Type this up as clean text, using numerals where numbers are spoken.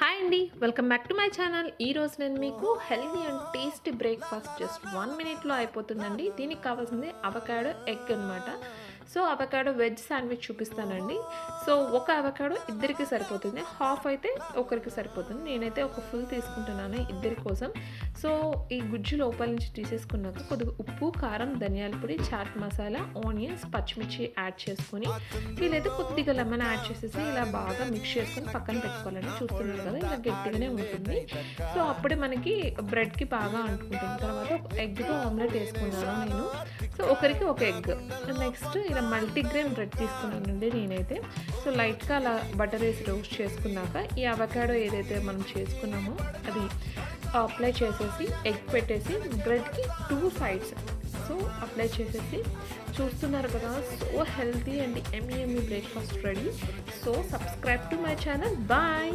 Hi అండి, welcome back to my channel. ఈరోజు నేను మీకు healthy and tasty breakfast just 1 మినిట్లో అయిపోతుందండి. దీనికి కావాల్సింది అవకాడో ఎగ్ అనమాట. సో అవకాడో వెజ్ శాండ్విచ్ చూపిస్తానండి. సో ఒక అవకాడో ఇద్దరికి సరిపోతుంది, హాఫ్ అయితే ఒకరికి సరిపోతుంది. నేనైతే ఒక ఫుల్ తీసుకుంటున్నాను ఇద్దరి కోసం. సో ఈ గుజ్జు లోపల నుంచి తీసేసుకున్నాక కొద్దిగా ఉప్పు, కారం, ధనియాల పొడి, చాట్ మసాలా, ఆనియన్స్, పచ్చిమిర్చి యాడ్ చేసుకొని వీలైతే కొద్దిగా లెమన్ యాడ్ చేసేసి ఇలా బాగా మిక్స్ చేసుకొని పక్కన పెట్టుకోవాలండి. చూస్తున్నారు కదా, ఇలా గట్టిగానే ఉంటుంది. సో అప్పుడే మనకి బ్రెడ్కి బాగా అంటుకుంటుంది. తర్వాత ఎగ్తో ఆమ్లెట్ వేసుకున్నాను నేను. సో ఒకరికి ఒక ఎగ్. నెక్స్ట్ ఇలా మల్టీగ్రెయిన్ బ్రెడ్ తీసుకున్నానండి నేనైతే. సో లైట్గా అలా బటర్ వేసి రోస్ట్ చేసుకున్నాక ఈ అవకాడో ఏదైతే మనం చేసుకున్నామో అది అప్లై చేసేసి ఎగ్ పెట్టేసి బ్రెడ్కి 2 సైడ్స్ సో అప్లై చేసేసి చూస్తున్నారు కదా, so healthy and yummy breakfast ready. So subscribe to my channel. Bye.